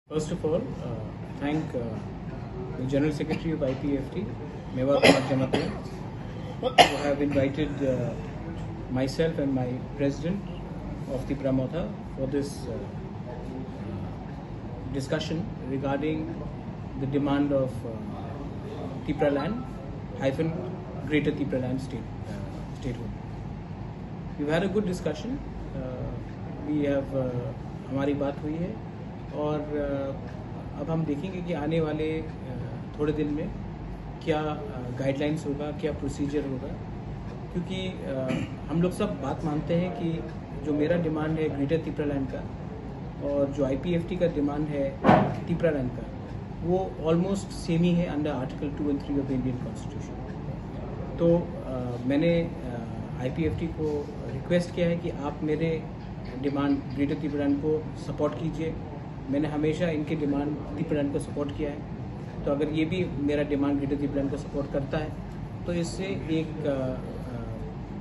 First of all, thank the General Secretary of IPFT, Mewar Kumar Jamatia, who have invited myself and my President of Tipra Motha for this discussion regarding the demand of Tipra land / Greater Tipra land statehood. We've had a good discussion. We have हमारी बात हुई है और अब हम देखेंगे कि आने वाले थोड़े दिन में क्या गाइडलाइंस होगा, क्या प्रोसीजर होगा, क्योंकि हम लोग सब बात मानते हैं कि जो मेरा डिमांड है ग्रेटर तिपरा लैंड का और जो आईपीएफटी का डिमांड है तिपरा लैंड का, वो ऑलमोस्ट सेम ही है under article 2 and 3 of the Indian constitution. तो मैंने आईपीएफटी को रिक्वेस्ट किया है कि आप मेरे डिमांड ग्रेटर तिपरा लैंड को सपोर्ट कीजिए। मैंने हमेशा इनके डिमांड तिपरा लैंड को सपोर्ट किया है, तो अगर ये भी मेरा डिमांड ग्रेटर तिपरा लैंड को सपोर्ट करता है तो इससे एक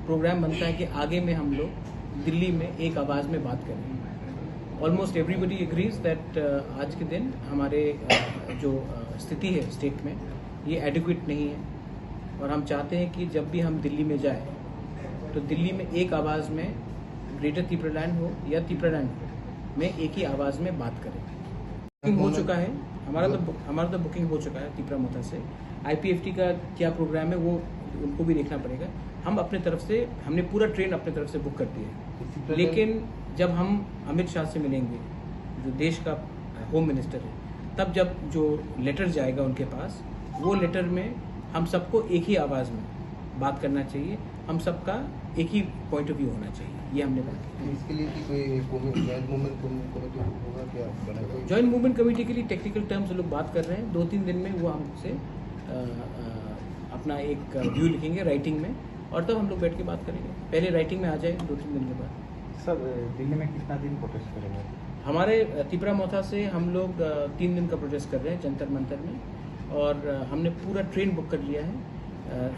प्रोग्राम बनता है कि आगे में हम लोग दिल्ली में एक आवाज़ में बात करें। ऑलमोस्ट एवरीबडी एग्रीज दैट आज के दिन हमारे जो स्थिति है स्टेट में ये एडिक्वेट नहीं है और हम चाहते हैं कि जब भी हम दिल्ली में जाए तो दिल्ली में एक आवाज़ में ग्रेटर तिपरा लैंड हो या तिपरा लैंड हो, में एक ही आवाज़ में बात करें। बुकिंग हो चुका है, हमारा तो बुकिंग हो चुका है तिपरा मोथा से। आईपीएफटी का क्या प्रोग्राम है वो उनको भी देखना पड़ेगा। हम अपने तरफ से हमने पूरा ट्रेन अपने तरफ से बुक कर दी है, लेकिन जब हम अमित शाह से मिलेंगे जो देश का होम मिनिस्टर है, तब जब जो लेटर जाएगा उनके पास, वो लेटर में हम सबको एक ही आवाज़ में बात करना चाहिए, हम सबका एक ही पॉइंट ऑफ व्यू होना चाहिए, ये हमने बात की। इसके लिए कोई जॉइंट मूवमेंट कमेटी होगा क्या बनेगा? जॉइंट मूवमेंट कमेटी के लिए टेक्निकल टर्म्स लोग बात कर रहे हैं। 2-3 दिन में वो हमसे अपना एक व्यू लिखेंगे राइटिंग में और तब हम लोग बैठ के बात करेंगे। पहले राइटिंग में आ जाए 2-3 दिन के बाद। सर दिल्ली में कितना दिन प्रोटेस्ट करेंगे? हमारे तिपरा मोथा से हम लोग 3 दिन का प्रोटेस्ट कर रहे हैं जंतर मंतर में, और हमने पूरा ट्रेन बुक कर लिया है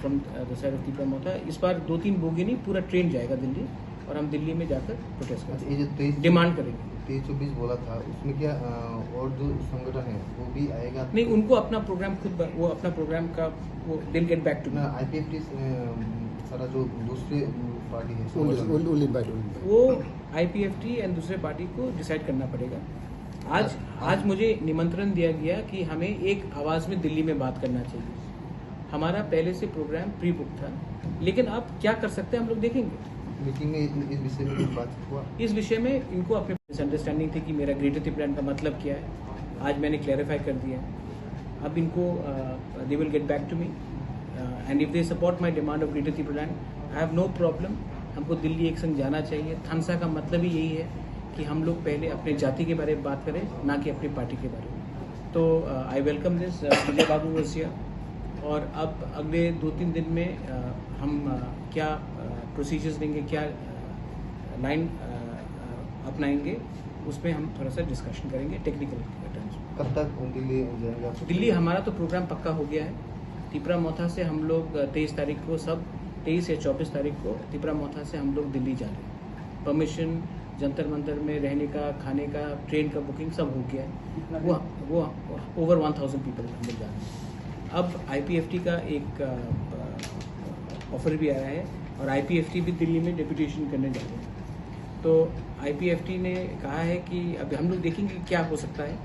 from the side of Tipra Motha. इस बार 2-3 बोगी नहीं, पूरा ट्रेन जाएगा दिल्ली और हम दिल्ली में जाकर प्रोटेस्ट करेंगे, ये जो डिमांड करेंगे। 23-24 बोला था, उसमें क्या और जो संगठन है वो भी आएगा? नहीं, उनको अपना प्रोग्राम खुद वो अपना प्रोग्राम का वो दिल गेट बैक टू आईपीएफटी सारा जो दूसरे पार्टी है वो आईपीएफटी एंड दूसरे पार्टी को डिसाइड करना पड़ेगा। आज मुझे निमंत्रण दिया गया कि हमें एक आवाज़ में दिल्ली में बात करना चाहिए। हमारा पहले से प्रोग्राम प्री बुक था, लेकिन अब क्या कर सकते हैं हम लोग देखेंगे। मीटिंग में इस विषय में कुछ बात हुआ? इस विषय में इनको अपनी मिसअंडरस्टैंडिंग थी कि मेरा ग्रेटर तिपरा लैंड का मतलब क्या है। आज मैंने क्लैरिफाई कर दिया है। अब इनको they will get back to me and if they support my demand of greater Tipra land, I have no problem. हमको दिल्ली एक संग जाना चाहिए। थानसा का मतलब ही यही है कि हम लोग पहले अपने जाति के बारे में बात करें, ना कि अपनी पार्टी के बारे में। तो आई वेलकम दिस विजय बाबू वसिया। और अब अगले 2-3 दिन में हम क्या प्रोसीजर्स देंगे, क्या लाइन अपनाएंगे, उसमें हम थोड़ा सा डिस्कशन करेंगे टेक्निकल टर्म्स में। कब तक दिल्ली जाएंगे? दिल्ली हमारा तो प्रोग्राम पक्का हो गया है। तिपरा मोथा से हम लोग 23 तारीख को 23 या 24 तारीख को तिपरा मोथा से हम लोग दिल्ली जा रहे हैं। परमिशन, जंतर मंतर में रहने का, खाने का, ट्रेन का बुकिंग सब हो गया है। वो ओवर 1000 पीपल हम लोग जा रहे हैं। अब आईपीएफटी का एक ऑफर भी आया है और आईपीएफटी भी दिल्ली में डेपुटेशन करने जा रहे हैं। तो आईपीएफटी ने कहा है कि अब हम लोग देखेंगे क्या हो सकता है,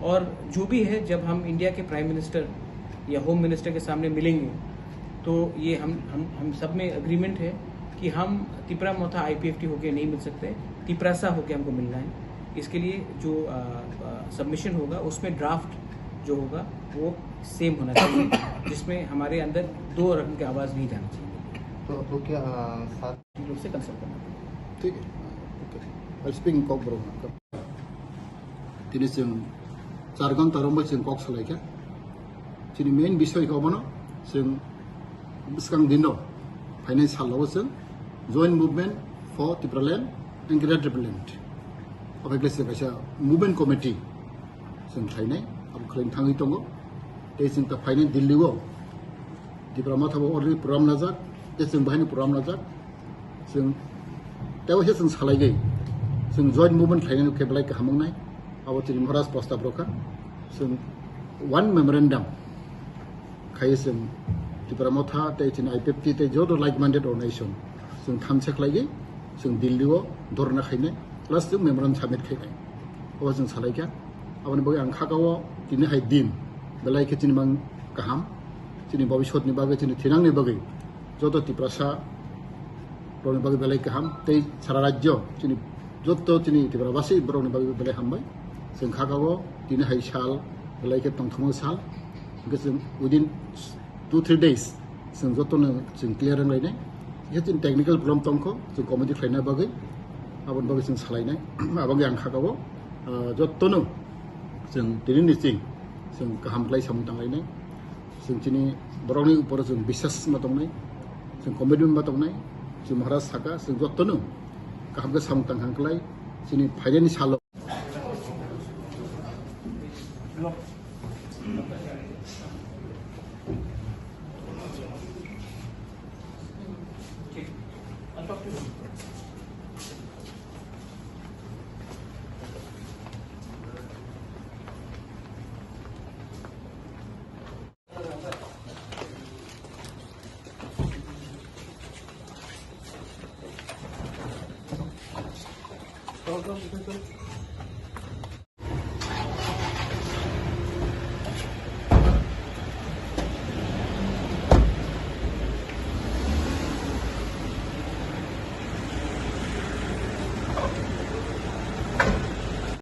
और जो भी है जब हम इंडिया के प्राइम मिनिस्टर या होम मिनिस्टर के सामने मिलेंगे तो ये हम सब में अग्रीमेंट है कि हम तिपरा मोथा आईपीएफटी होके नहीं मिल सकते, तिपरासा होके हमको मिलना है। इसके लिए जो सबमिशन होगा उसमें ड्राफ्ट जो होगा वो सेम होना चाहिए, जिसमें हमारे अंदर 2 रकम की आवाज़ नहीं जाना चाहिए। तो क्या साथ लोग से कंसल्ट करना पड़ेगा। ठीक है, ओके। स्पीकिंग कॉक ब्रो दिनै जों जारगान तारंबो जों कक सालायखा जोंनि मेन बिसयखौ बनो जों बिसिबां दिन दं फाइनेन्स सालाव जों joint movement for Tipra land and greater Tipra land अबेग्लेसे बायसा मुभमेन्ट कमिटि जों थायनाय अब खैन थाङै दङ। दे जों दा फाइनेन्स दिल्लीआव तिपरा मोथाव अलरेडि प्रग्राम नाजाक दे जों बाहायनो प्रग्राम नाजाक जों दा जों सालायगै जों जॉइंट मुभमेन्ट थायनाय केबलाय गाहामनाय abo chini Maharaj प्रस्ताव रखा जों one memorandum खायो जों त्रिपुरा मथा ते chini IPFT ते jodo like minded organization जों थामसेक लागे जों दिल्लीआव धरना खायनाय प्लास जों मेमोरेन्डाम साबमिट खायनाय अबा जों सालायखा आबनि बगै आं खागाव दिनै हाय दिन बेलायखे chini mang गाहाम chini भबिष्यतनि बागै chini थिनांनि बागै jodo त्रिपुरासा रनि बागै बेलाय गाहाम ते सारा राज्य chini jodo chini त्रिपुराबासि बरनि बागै बेलाय हामबाय जों खागाव दिनै हाय साल बेलायखे तंथमो साल जों within 2-3 days जों जतनो जों क्लियर रायनाय जों टेक्निकल प्रॉब्लेम तंखौ जों कमिटि खालायनाय बागै आबन बागै जों सालायनाय आबागै आं खागाव जतनो जों दिनैनि सिं जों गाहामलाय सामु थांलायनाय जों दिनै बरनि उपर जों बिश्वास मा दंनाय जों कमिटमेन्ट मा दंनाय जों महाराज साका जों जतनो गाहामखौ सामु थांखांलाय दिनै फाइनालनि साल Welcome.